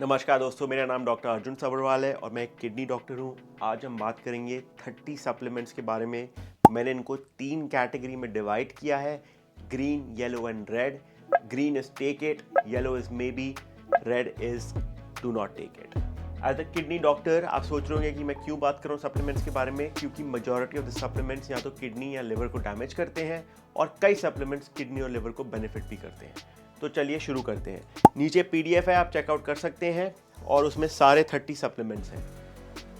नमस्कार दोस्तों, मेरा नाम डॉक्टर अर्जुन सब्रवाल है और मैं एक किडनी डॉक्टर हूँ। आज हम बात करेंगे 30 सप्लीमेंट्स के बारे में। मैंने इनको 3 कैटेगरी में डिवाइड किया है: green, yellow and red. Green is take it, yellow is may be, red is do not take it. As a kidney doctor आप सोच रहे होंगे कि मैं क्यों बात कर रहा हूँ सप्लीमेंट्स के बारे में, क्योंकि मेजॉरिटी ऑफ द सप्लीमेंट्स या तो किडनी या लिवर को डैमेज करते हैं और कई सप्लीमेंट्स किडनी और लिवर को बेनिफिट भी करते हैं। तो चलिए शुरू करते हैं। नीचे पीडीएफ है, आप चेकआउट कर सकते हैं और उसमें सारे 30 सप्लीमेंट्स हैं।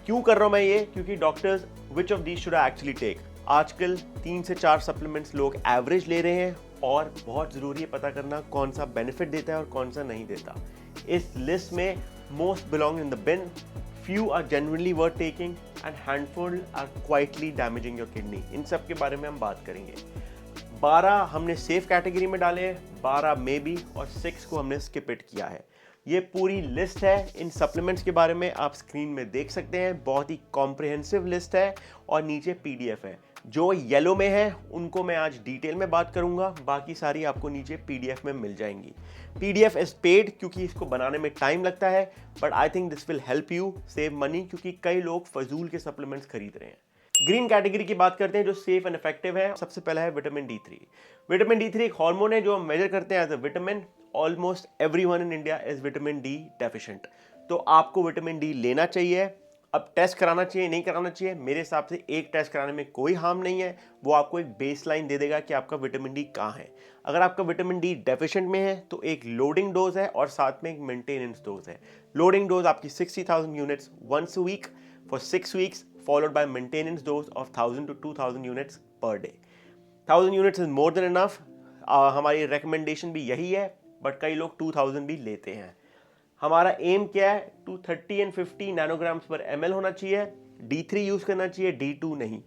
क्यों कर रहा हूं मैं ये? क्योंकि doctors which of these should I actually take. आजकल 3 से 4 सप्लीमेंट्स लोग एवरेज ले रहे हैं और बहुत ज़रूरी है पता करना कौन सा बेनिफिट देता है और कौन सा नहीं देता। इस लिस्ट में most belong in the bin, few are genuinely worth taking and handful are quietly damaging your kidney। इन सब के बारे में हम बात करेंगे। 12 हमने सेफ कैटेगरी में डाले हैं, 12 मे बी और 6 को हमने स्किप इट किया है। ये पूरी लिस्ट है इन सप्लीमेंट्स के बारे में, आप स्क्रीन में देख सकते हैं। बहुत ही कॉम्प्रिहेंसिव लिस्ट है और नीचे पीडीएफ है। जो येलो में है उनको मैं आज डिटेल में बात करूंगा, बाकी सारी आपको नीचे पीडीएफ में मिल जाएंगी। पीडीएफ इज पेड क्योंकि इसको बनाने में टाइम लगता है, but I think this will help you save money, क्योंकि कई लोग फजूल के सप्लीमेंट्स खरीद रहे हैं। ग्रीन कैटेगरी की बात करते हैं जो सेफ एंड इफेक्टिव है। सबसे पहला है विटामिन डी3। विटामिन डी3 एक हार्मोन है जो हम मेजर करते हैं as a vitamin. Almost everyone in India is vitamin D deficient, तो आपको विटामिन डी लेना चाहिए। अब टेस्ट कराना चाहिए नहीं कराना चाहिए, मेरे हिसाब से एक टेस्ट कराने में कोई हार्म नहीं है। वो आपको एक बेसलाइन दे देगा कि आपका विटामिन डी कहाँ है। अगर आपका विटामिन डी डेफिशिएंट में है तो एक लोडिंग डोज है और साथ में एक मेंटेनेंस डोज है। लोडिंग डोज आपकी 60,000 units once a week for 6 weeks, followed by maintenance dose of 1000 to 2000 units per day। 1000 units is more than enough। हमारी recommendation भी यही है, बट कई लोग 2000 भी लेते हैं। हमारा एम क्या है? 230 and 50 नैनोग्राम्स पर ml होना चाहिए। D3 यूज करना चाहिए, D2 नहीं।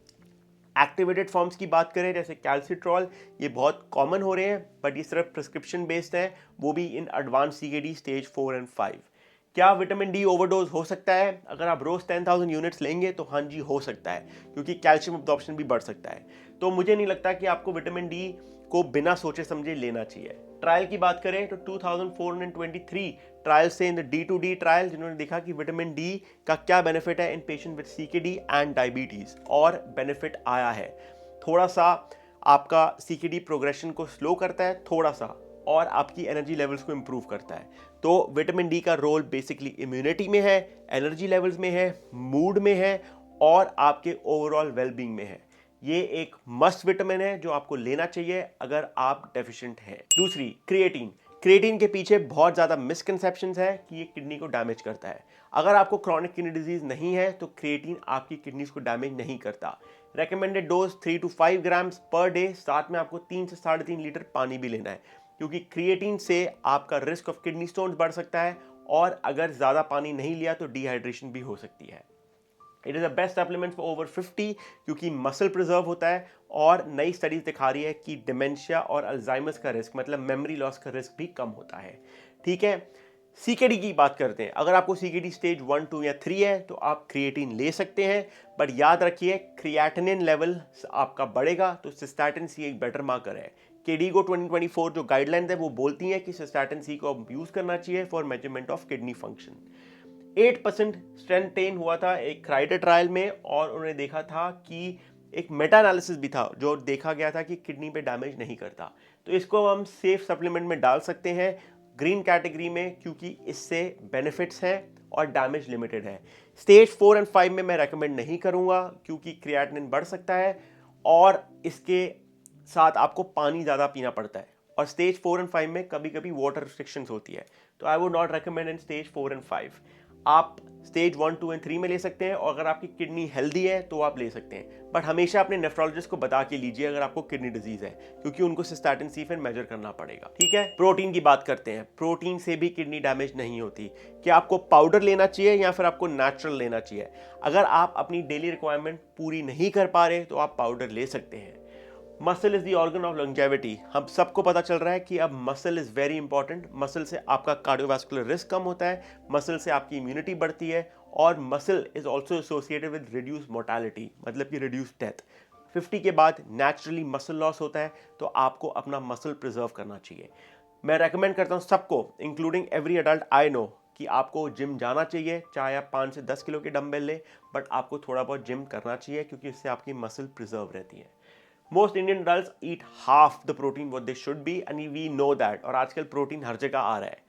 एक्टिवेटेड फॉर्म्स की बात करें जैसे कैल्सिट्रॉल, ये बहुत कॉमन हो रहे हैं, बट ये सिर्फ प्रिस्क्रिप्शन बेस्ड है, वो भी in advance CKD stage 4 and 5। क्या विटामिन डी ओवरडोज हो सकता है? अगर आप रोज 10,000 यूनिट्स लेंगे तो हाँ जी हो सकता है, क्योंकि कैल्शियम अब्जॉर्प्शन भी बढ़ सकता है। तो मुझे नहीं लगता कि आपको विटामिन डी को बिना सोचे समझे लेना चाहिए। ट्रायल की बात करें तो 2423 ट्रायल से इन द D2D ट्रायल, जिन्होंने देखा कि विटामिन डी का क्या बेनिफिट है in patient with CKD and diabetes, और बेनिफिट आया है। थोड़ा सा आपका सीकेडी प्रोग्रेशन को स्लो करता है थोड़ा सा, और आपकी एनर्जी लेवल्स को इंप्रूव करता है। तो विटामिन डी का रोल बेसिकली इम्यूनिटी में है, एनर्जी लेवल्स में है, मूड में है और आपके ओवरऑल वेलबींग में है। ये एक मस्ट विटामिन है जो आपको लेना चाहिए अगर आप डेफिशिएंट हैं। दूसरी, क्रिएटिन। क्रिएटिन के पीछे बहुत ज़्यादा मिसकंसेप्शंस है कि ये किडनी को डैमेज करता है। अगर आपको क्रॉनिक किडनी डिजीज नहीं है तो क्रिएटिन आपकी किडनीज को डैमेज नहीं करता। Recommended dose 3 to 5 grams per day, साथ में आपको 3 से 3.5 लीटर पानी भी लेना है, क्योंकि क्रिएटिन से आपका रिस्क ऑफ किडनी स्टोन्स बढ़ सकता है और अगर ज़्यादा पानी नहीं लिया तो डिहाइड्रेशन भी हो सकती है। It is the best supplement for over 50 क्योंकि मसल प्रिजर्व होता है, और नई स्टडीज दिखा रही है कि डिमेंशिया और अल्जाइमर्स का रिस्क, मतलब मेमोरी लॉस का रिस्क भी कम होता है। ठीक है, सीकेडी की बात करते हैं। अगर आपको सीकेडी स्टेज 1, 2 या 3 है तो आप क्रिएटिन ले सकते हैं, बट याद रखिए क्रिएटिनिन लेवल आपका बढ़ेगा तो सिस्टैटिन सी एक बेटर मार्कर है। केडीगो 2024 जो गाइडलाइंस है वो बोलती हैं कि सिस्टैटिन सी को यूज करना चाहिए for measurement of kidney function. 8% strength ten हुआ था एक क्राइडर ट्रायल में, और उन्होंने देखा था कि एक मेटा एनालिसिस भी था जो देखा गया था कि किडनी पे डैमेज नहीं करता। तो इसको हम सेफ सप्लीमेंट में डाल सकते हैं ग्रीन कैटेगरी में, क्योंकि इससे बेनिफिट्स हैं और डैमेज लिमिटेड है। स्टेज 4 एंड 5 में मैं रेकमेंड नहीं करूंगा क्योंकि क्रिएटिनिन बढ़ सकता है और इसके साथ आपको पानी ज़्यादा पीना पड़ता है, और स्टेज 4 एंड 5 में कभी कभी वाटर रिस्ट्रिक्शंस होती है। तो I would not recommend in stage 4 and 5। आप स्टेज 1, 2 एंड 3 में ले सकते हैं, और अगर आपकी किडनी हेल्दी है तो आप ले सकते हैं, बट हमेशा अपने नेफ्रोलॉजिस्ट को बता के लीजिए अगर आपको किडनी डिजीज है, क्योंकि उनको सिस्टैटिन सी फिर मेजर करना पड़ेगा। ठीक है, प्रोटीन की बात करते हैं। प्रोटीन से भी किडनी डैमेज नहीं होती। क्या आपको पाउडर लेना चाहिए या फिर आपको नेचुरल लेना चाहिए? अगर आप अपनी डेली रिक्वायरमेंट पूरी नहीं कर पा रहे तो आप पाउडर ले सकते हैं। Muscle is the organ of longevity. हम सबको पता चल रहा है कि अब muscle is very important. Muscle से आपका कार्डियोवास्कुलर रिस्क कम होता है, मसल से आपकी इम्यूनिटी बढ़ती है, और muscle is also associated with reduce mortality, मतलब कि रिड्यूस डेथ। 50 के बाद नेचुरली मसल लॉस होता है, तो आपको अपना मसल प्रिजर्व करना चाहिए। मैं रेकमेंड करता हूँ सबको, including every adult I know, कि आपको जिम जाना चाहिए, चाहे आप 5 से 10 किलो के डंबल लें, बट आपको थोड़ा बहुत जिम करना चाहिए क्योंकि इससे आपकी मसल प्रिजर्व रहती है। Most Indian adults eat half the protein what they should be and we know that. और आजकल प्रोटीन हर जगह आ रहा है,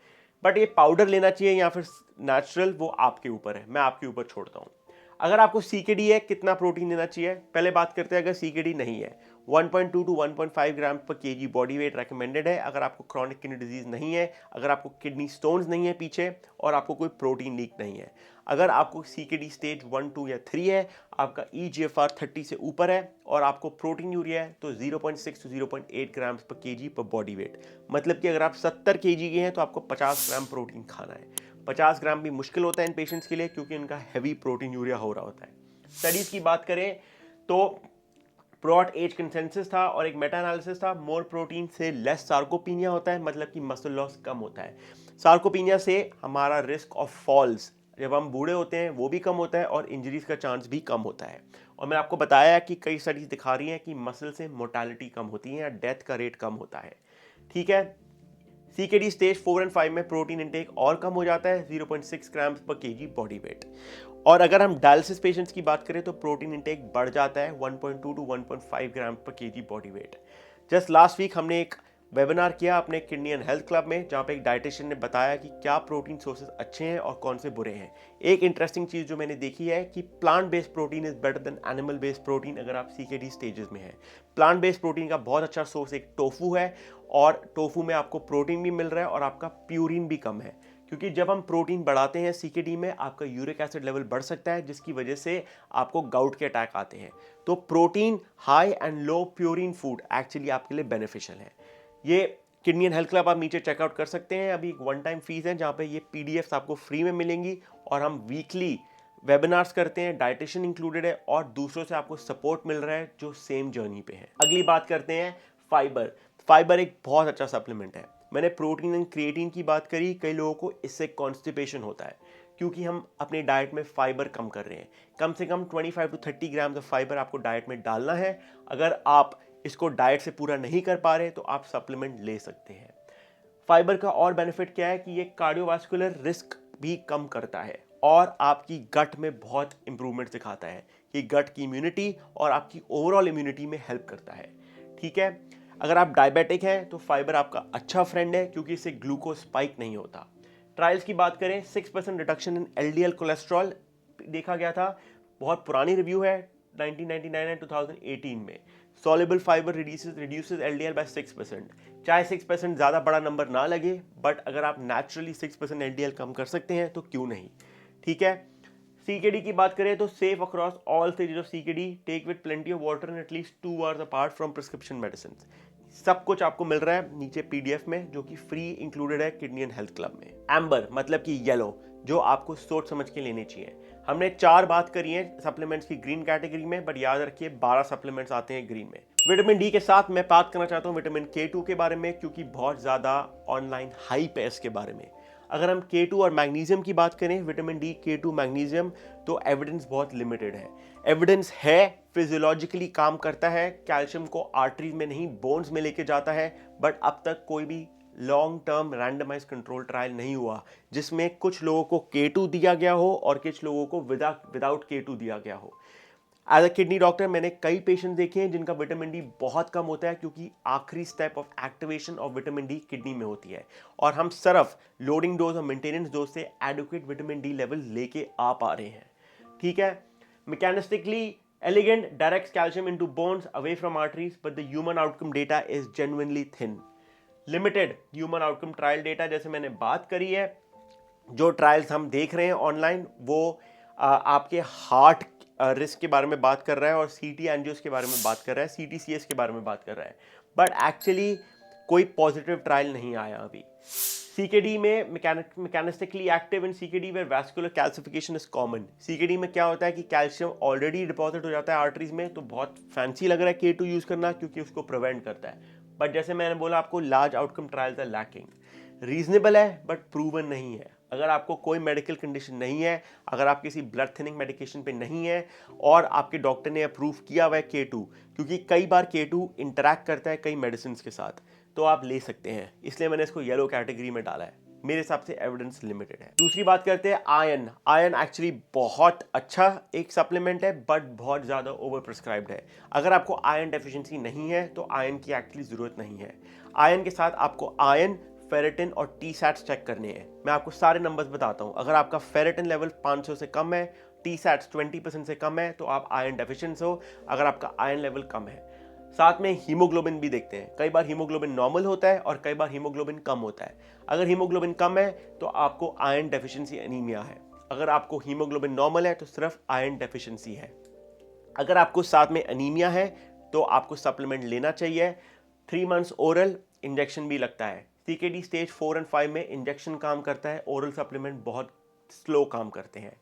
बट ये पाउडर लेना चाहिए या फिर नेचुरल, वो आपके ऊपर है, मैं आपके ऊपर छोड़ता हूँ। अगर आपको सीकेडी है, कितना प्रोटीन लेना चाहिए? पहले बात करते हैं, अगर सीकेडी नहीं है 1.2 टू 1.5 ग्राम पर केजी बॉडी वेट रेकमेंडेड है। अगर आपको क्रॉनिक किडनी डिजीज नहीं है, अगर आपको किडनी स्टोन्स नहीं है पीछे, और आपको कोई प्रोटीन लीक नहीं है, अगर आपको सीकेडी स्टेज 1, 2 या 3 है, आपका EGFR 30 से ऊपर है और आपको प्रोटीन यूरिया है, तो 0.6 टू 0.8 ग्राम पर केजी पर बॉडी वेट। मतलब कि अगर आप 70 केजी के हैं तो आपको 50 ग्राम प्रोटीन खाना है। 50 ग्राम भी मुश्किल होता है इन पेशेंट्स के लिए क्योंकि इनका हैवी प्रोटीन यूरिया हो रहा होता है। स्टडीज की बात करें तो ब्रॉड एज कंसेंसस था और एक मेटा एनालिसिस था, मोर प्रोटीन से लेस सार्कोपीनिया होता है, मतलब कि मसल लॉस कम होता है। सार्कोपीनिया से हमारा रिस्क ऑफ फॉल्स जब हम बूढ़े होते हैं वो भी कम होता है और इंजरीज का चांस भी कम होता है। और मैंने आपको बताया कि कई स्टडीज दिखा रही हैं कि मसल से मोर्टालिटी कम होती है या डेथ का रेट कम होता है। ठीक है, सीकेडी स्टेज 4 एंड 5 में प्रोटीन इंटेक और कम हो जाता है, 0.6 ग्राम पर केजी बॉडी वेट। और अगर हम डायलिसिस पेशेंट्स की बात करें तो प्रोटीन इंटेक बढ़ जाता है 1.2 टू 1.5 ग्राम पर KG body weight. Just last week हमने एक वेबिनार किया अपने किडनी एंड हेल्थ क्लब में, जहाँ पे एक डाइटिशियन ने बताया कि क्या प्रोटीन सोर्सेज अच्छे हैं और कौन से बुरे हैं। एक इंटरेस्टिंग चीज़ जो मैंने देखी है कि plant based protein is better than animal based protein अगर आप सीकेडी स्टेजेस में है। प्लांट बेस्ड प्रोटीन का बहुत अच्छा सोर्स एक टोफू है, और टोफू में आपको प्रोटीन भी मिल रहा है और आपका प्यूरिन भी कम है, क्योंकि जब हम प्रोटीन बढ़ाते हैं सीकेडी में आपका यूरिक एसिड लेवल बढ़ सकता है, जिसकी वजह से आपको गाउट के अटैक आते हैं। तो protein high and low purine food actually आपके लिए बेनिफिशियल है। ये किडनी एंड हेल्थ क्लब आप नीचे चेकआउट कर सकते हैं, अभी एक वन टाइम फीस है जहाँ पे ये PDFs आपको फ्री में मिलेंगी, और हम वीकली वेबिनार्स करते हैं, डाइटिशियन इंक्लूडेड है और दूसरों से आपको सपोर्ट मिल रहा है जो सेम जर्नी पे है। अगली बात करते हैं फाइबर। फाइबर एक बहुत अच्छा सप्लीमेंट है। मैंने प्रोटीन एंड क्रिएटिन की बात करी, कई लोगों को इससे कॉन्स्टिपेशन होता है क्योंकि हम अपने डाइट में फाइबर कम कर रहे हैं। कम से कम 25 टू 30 ग्राम ऑफ फाइबर आपको डाइट में डालना है। अगर आप इसको डाइट से पूरा नहीं कर पा रहे तो आप सप्लीमेंट ले सकते हैं। फाइबर का और बेनिफिट क्या है कि ये कार्डियोवास्कुलर रिस्क भी कम करता है और आपकी गट में बहुत इंप्रूवमेंट दिखाता है कि गट की इम्यूनिटी और आपकी ओवरऑल इम्यूनिटी में हेल्प करता है। ठीक है, अगर आप डायबिटिक हैं तो फाइबर आपका अच्छा फ्रेंड है क्योंकि इससे ग्लूकोज स्पाइक नहीं होता। ट्रायल्स की बात करें, 6% रिडक्शन इन LDL कोलेस्ट्रॉल देखा गया था। बहुत पुरानी रिव्यू है, 1999 एंड 2018 में। Soluble fibre reduces LDL by 6%। चाहे 6% ज़्यादा बड़ा नंबर ना लगे, बट अगर आप नेचुरली 6% LDL कम कर सकते हैं तो क्यों नहीं। ठीक है, सीकेडी की बात करें तो safe across all stages of CKD, take with plenty of water and at least 2 hours apart from prescription medicine. सब कुछ आपको मिल रहा है नीचे PDF में, जो कि फ्री इंक्लूडेड है किडनी एंड हेल्थ क्लब में। एम्बर मतलब कि येलो, जो आपको सोच समझ के लेने चाहिए। हमने 4 बात करी है सप्लीमेंट्स की ग्रीन कैटेगरी में, बट याद रखिए 12 सप्लीमेंट्स आते हैं ग्रीन में। विटामिन डी के साथ मैं बात करना चाहता हूँ विटामिन K2 के बारे में, क्योंकि बहुत ज़्यादा ऑनलाइन हाइप है इसके बारे में। अगर हम K2 और मैग्नीशियम की बात करें, विटामिन डी, K2, मैग्नीशियम, तो एविडेंस बहुत लिमिटेड है। एविडेंस है फिजियोलॉजिकली काम करता है, कैल्शियम को आर्टरीज में नहीं बोन्स में लेके जाता है, बट अब तक कोई भी long term randomise control trial नहीं हुआ जिसमें कुछ लोगों को K2 दिया गया हो और कुछ लोगों को विदाउट K2 दिया गया हो। एज अ किडनी डॉक्टर मैंने कई पेशेंट देखे हैं जिनका विटामिन डी बहुत कम होता है, क्योंकि आखिरी step of activation of vitamin D kidney में होती है, और हम सिर्फ लोडिंग डोज और मेंटेनेंस डोज से एडुकेट विटामिन डी लेवल लेके आ पा रहे हैं। ठीक है, mechanistically elegant directs calcium into bones away from arteries, but the human outcome data is genuinely thin. Limited human outcome trial data, जैसे मैंने बात करी है, जो ट्रायल्स हम देख रहे हैं ऑनलाइन वो आपके हार्ट रिस्क के बारे में बात कर रहा है और CT एंजियोस के बारे में बात कर रहा है, CTCS के बारे में बात कर रहा है, बट एक्चुअली कोई पॉजिटिव ट्रायल नहीं आया अभी। CKD में mechanistically active in CKD where vascular calcification is common। CKD में क्या होता है कि कैल्शियम ऑलरेडी डिपॉजिट हो जाता है आर्टरीज में, तो बहुत फैंसी लग रहा है K2 यूज करना क्योंकि उसको प्रिवेंट करता है, बट जैसे मैंने बोला आपको large outcome trials are lacking. Reasonable है बट प्रूवन नहीं है। अगर आपको कोई मेडिकल कंडीशन नहीं है, अगर आप किसी ब्लड थिनिंग मेडिकेशन पे नहीं है और आपके डॉक्टर ने अप्रूव किया हुआ है K2, क्योंकि कई बार K2 इंटरैक्ट करता है कई मेडिसिन के साथ, तो आप ले सकते हैं। इसलिए मैंने इसको येलो कैटेगरी में डाला है। मेरे हिसाब से एविडेंस लिमिटेड है। दूसरी बात करते हैं आयरन। आयरन एक्चुअली बहुत अच्छा एक सप्लीमेंट है बट बहुत ज़्यादा ओवर प्रिस्क्राइब्ड है। अगर आपको आयरन डेफिशिएंसी नहीं है तो आयरन की एक्चुअली ज़रूरत नहीं है। आयरन के साथ आपको आयरन, फेरेटिन और टी सैट्स चेक करने हैं। मैं आपको सारे नंबर्स बताता हूँ। अगर आपका फेरेटिन लेवल 500 से कम है, टी सैट्स 20% से कम है तो आप आयरन डेफिशिएंट हो। अगर आपका आयरन लेवल कम है, साथ में हीमोग्लोबिन भी देखते हैं। कई बार हीमोग्लोबिन नॉर्मल होता है और कई बार हीमोग्लोबिन कम होता है। अगर हीमोग्लोबिन कम है तो आपको आयरन डेफिशिएंसी एनीमिया है। अगर आपको हीमोग्लोबिन नॉर्मल है तो सिर्फ आयरन डेफिशिएंसी है। अगर आपको साथ में एनीमिया है तो आपको सप्लीमेंट लेना चाहिए। 3 मंथ्स ओरल, इंजेक्शन भी लगता है। सीकेडी स्टेज 4 और 5 में इंजेक्शन काम करता है, ओरल सप्लीमेंट बहुत स्लो काम करते हैं।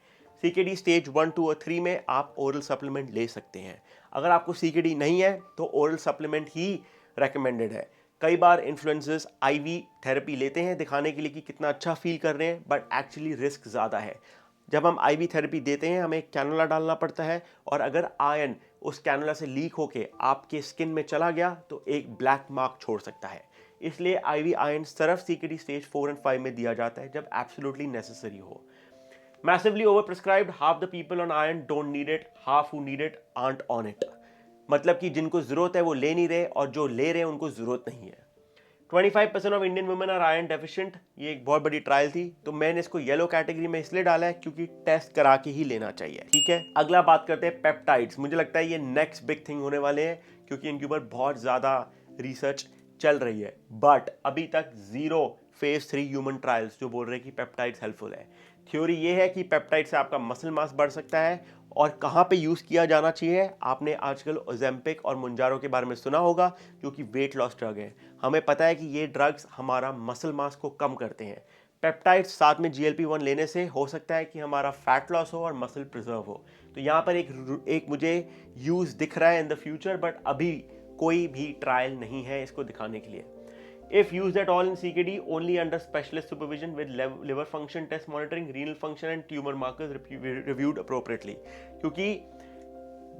सीकेडी स्टेज 1, 2 और 3 में आप ओरल सप्लीमेंट ले सकते हैं। अगर आपको सीकेडी नहीं है तो ओरल सप्लीमेंट ही रेकमेंडेड है। कई बार इन्फ्लुएंसर्स आईवी थेरेपी लेते हैं दिखाने के लिए कि कितना अच्छा फील कर रहे हैं, बट एक्चुअली रिस्क ज़्यादा है। जब हम आईवी थेरेपी देते हैं हमें कैनुला डालना पड़ता है, और अगर आयरन उस कैनुला से लीक होके आपके स्किन में चला गया तो एक ब्लैक मार्क छोड़ सकता है। इसलिए आईवी आयरन सिर्फ सीकेडी स्टेज 4 और 5 में दिया जाता है जब एब्सोल्युटली नेसेसरी हो। Massively overprescribed, half the people on iron don't need it, half who need it aren't on it। मतलब कि जिनको जरूरत है वो ले नहीं रहे और जो ले रहे हैं उनको जरूरत नहीं है। 25% of Indian women are iron deficient. ये एक बहुत बड़ी ट्रायल थी तो मैंने इसको येलो कैटेगरी में इसलिए डाला है क्योंकि टेस्ट करा के ही लेना चाहिए। ठीक है, अगला बात करते हैं पेप्टाइड्स। मुझे लगता है ये नेक्स्ट बिग थिंग होने वाले हैं क्योंकि इनके ऊपर बहुत ज़्यादा रिसर्च चल रही है, बट अभी तक 0 फेज 3 ह्यूमन ट्रायल्स जो बोल रहे हैं कि पेप्टाइड्स हेल्पफुल है। थ्योरी ये है कि पेप्टाइड से आपका मसल मास बढ़ सकता है। और कहाँ पे यूज़ किया जाना चाहिए, आपने आजकल ओजेम्पिक और मुंजारो के बारे में सुना होगा जो कि वेट लॉस ड्रग है। हमें पता है कि ये ड्रग्स हमारा मसल मास को कम करते हैं। पेप्टाइड्स साथ में GLP-1 लेने से हो सकता है कि हमारा फैट लॉस हो और मसल प्रिजर्व हो। तो यहाँ पर एक मुझे यूज़ दिख रहा है इन द फ्यूचर, बट अभी कोई भी ट्रायल नहीं है इसको दिखाने के लिए। If used at all in CKD, only under specialist supervision with liver function test monitoring, renal function and tumor markers reviewed appropriately। क्योंकि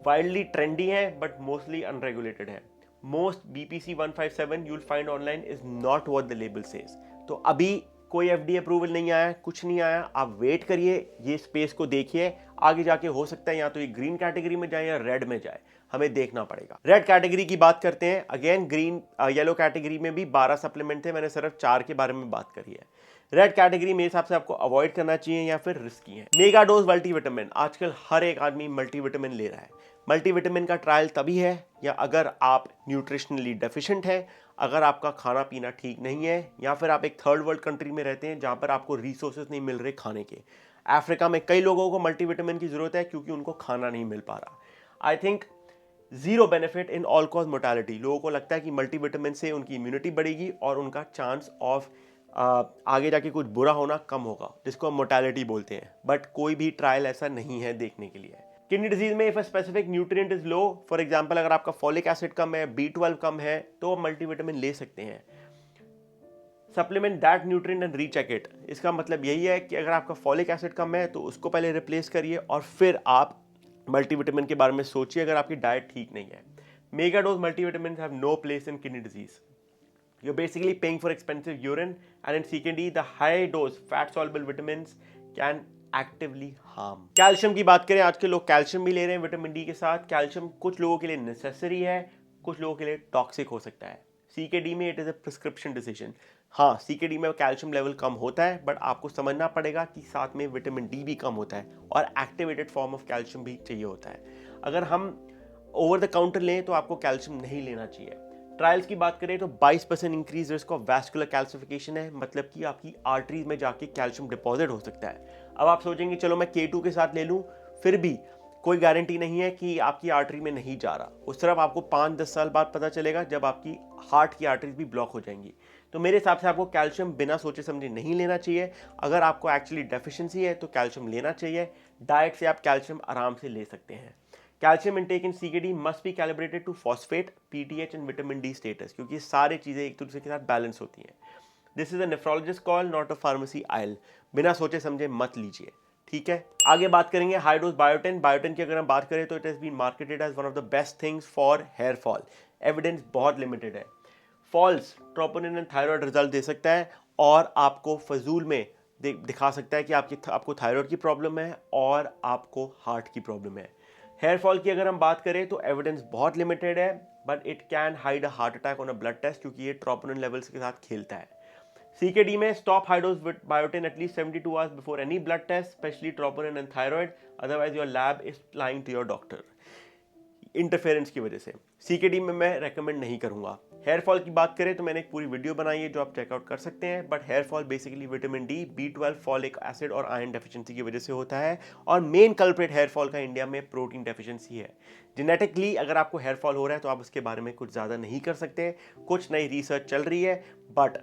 wildly trendy है but mostly unregulated है। Most BPC 157 you'll find online is not what the label says। तो अभी कोई FDA approval नहीं आया, कुछ नहीं आया, आप वेट करिए, ये स्पेस को देखिए। आगे जाके हो सकता है या तो ये ग्रीन कैटेगरी में जाए या रेड में जाए, हमें देखना पड़ेगा। रेड कैटेगरी की बात करते हैं। अगेन ग्रीन येलो कैटेगरी में भी 12 सप्लीमेंट थे, मैंने सिर्फ 4 के बारे में बात करी है। रेड कैटेगरी मेरे हिसाब से आपको अवॉइड करना चाहिए या फिर रिस्की है। मेगा डोज मल्टीविटामिन, आजकल हर एक आदमी मल्टीविटामिन ले रहा है। मल्टीविटामिन का ट्रायल तभी है या अगर आप न्यूट्रिशनली डेफिशिएंट है, अगर आपका खाना पीना ठीक नहीं है, या फिर आप एक थर्ड वर्ल्ड कंट्री में रहते हैं जहां पर आपको रिसोर्सेज नहीं मिल रहे खाने के। अफ्रीका में कई लोगों को मल्टीविटामिन की जरूरत है क्योंकि उनको खाना नहीं मिल पा रहा। I think 0 benefit in all cause mortality. लोगों को लगता है कि मल्टीविटामिन से उनकी इम्यूनिटी बढ़ेगी और उनका चांस ऑफ आगे जाके कुछ बुरा होना कम होगा, जिसको हम मोर्टेलिटी बोलते हैं, बट कोई भी ट्रायल ऐसा नहीं है देखने के लिए। किडनी डिजीज में if a specific nutrient is low, for example अगर आपका फॉलिक एसिड कम है, B12 कम है, तो आप मल्टीविटामिन ले सकते हैं। Supplement that nutrient and recheck it. इसका मतलब यही है कि अगर आपका फॉलिक एसिड कम है तो उसको पहले रिप्लेस करिए और फिर आप मल्टीविटामिन के बारे में सोचिए अगर आपकी डाइट ठीक नहीं है। Mega dose multivitamin have no place in kidney disease. You're basically paying for expensive urine, and in CKD, the high dose fat soluble vitamins can actively harm। Calcium की बात करें, आजकल लोग कैल्शियम भी ले रहे हैं विटामिन डी के साथ। कैल्शियम कुछ लोगों के लिए नेसेसरी है, कुछ लोगों के लिए टॉक्सिक हो सकता है। CKD में it is a prescription decision. हाँ, CKD में कैल्शियम लेवल कम होता है, बट आपको समझना पड़ेगा कि साथ में विटामिन डी भी कम होता है और एक्टिवेटेड फॉर्म ऑफ कैल्शियम भी चाहिए होता है। अगर हम ओवर द काउंटर लें तो आपको कैल्शियम नहीं लेना चाहिए। ट्रायल्स की बात करें तो 22% increase risk of vascular calcification है, मतलब कि आपकी आर्टरीज में जाके कैल्शियम डिपॉजिट हो सकता है। अब आप सोचेंगे चलो मैं K2 के साथ ले लूं, फिर भी कोई गारंटी नहीं है कि आपकी आर्टरी में नहीं जा रहा। उस तरफ आपको 5-10 साल बाद पता चलेगा जब आपकी हार्ट की आर्टरीज भी ब्लॉक हो जाएंगी। तो मेरे हिसाब से आपको कैल्शियम बिना सोचे समझे नहीं लेना चाहिए। अगर आपको एक्चुअली डेफिशिएंसी है तो कैल्शियम लेना चाहिए। डाइट से आप कैल्शियम आराम से ले सकते हैं। Calcium intake in CKD must be calibrated to phosphate, PTH and vitamin D status, क्योंकि ये सारी चीज़ें एक दूसरे के साथ बैलेंस होती हैं। This is a nephrologist call, not a pharmacy oil. बिना सोचे समझे मत लीजिए, ठीक है। आगे बात करेंगे हाई डोज बायोटिन। बायोटिन की अगर हम बात करें तो it has been marketed as one of the best things for hair fall. Evidence बहुत लिमिटेड है। False troponin and thyroid result दे सकता है और आपको फजूल में दिखा सकता है कि आपको थायराइड की प्रॉब्लम है और आपको हार्ट की प्रॉब्लम है। हेयर फॉल की अगर हम बात करें तो एविडेंस बहुत लिमिटेड है, but it can hide a heart attack on a blood test, क्योंकि ये ट्रोपोनिन लेवल्स के साथ खेलता है। CKD में stop high dose biotin at least 72 hours before any blood test, specially troponin and thyroid, otherwise your lab is lying to your doctor interference की वजह से। CKD में मैं रेकमेंड नहीं करूंगा। हेयर फॉल की बात करें तो मैंने एक पूरी वीडियो बनाई है जो आप चेकआउट कर सकते हैं, but here fall basically vitamin D, B12, folic acid और आयरन डेफिशिएंसी की वजह से होता है, और मेन कल्प्रिट हेयर फॉल का इंडिया में प्रोटीन डेफिशिएंसी है। जेनेटिकली अगर आपको हेयर फॉल हो रहा है तो आप उसके बारे में कुछ ज़्यादा नहीं कर सकते, कुछ नई रिसर्च चल रही है, बट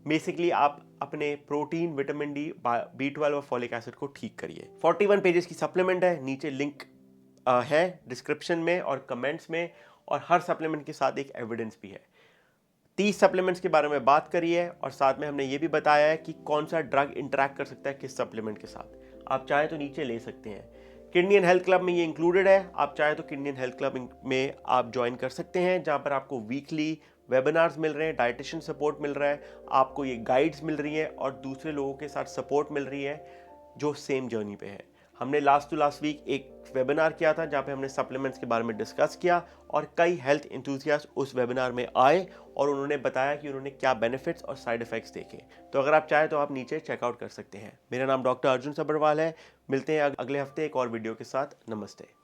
बेसिकली आप अपने प्रोटीन, विटामिन डी, B12 और फॉलिक एसिड को ठीक करिए। 41 पेजेस की सप्लीमेंट है, नीचे लिंक है डिस्क्रिप्शन में और कमेंट्स में, और हर सप्लीमेंट के साथ एक एविडेंस भी है। 30 सप्लीमेंट्स के बारे में बात करी है, और साथ में हमने ये भी बताया है कि कौन सा ड्रग इंटरैक्ट कर सकता है किस सप्लीमेंट के साथ। आप चाहे तो नीचे ले सकते हैं। किडनी एंड हेल्थ क्लब में ये इंक्लूडेड है, आप चाहे तो किडनी एंड हेल्थ क्लब में आप ज्वाइन कर सकते हैं, जहां पर आपको वीकली वेबिनार्स मिल रहे हैं, डाइटिशियन सपोर्ट मिल रहा है, आपको ये गाइड्स मिल रही हैं और दूसरे लोगों के साथ सपोर्ट मिल रही है जो सेम जर्नी पे है। हमने लास्ट वीक एक वेबिनार किया था जहाँ पे हमने सप्लीमेंट्स के बारे में डिस्कस किया, और कई हेल्थ एंथुसियास्ट उस वेबिनार में आए और उन्होंने बताया कि उन्होंने क्या बेनिफिट्स और साइड इफेक्ट्स देखे। तो अगर आप चाहें तो आप नीचे चेकआउट कर सकते हैं। मेरा नाम डॉक्टर अर्जुन सब्रवाल है। मिलते हैं अगले हफ्ते एक और वीडियो के साथ। नमस्ते।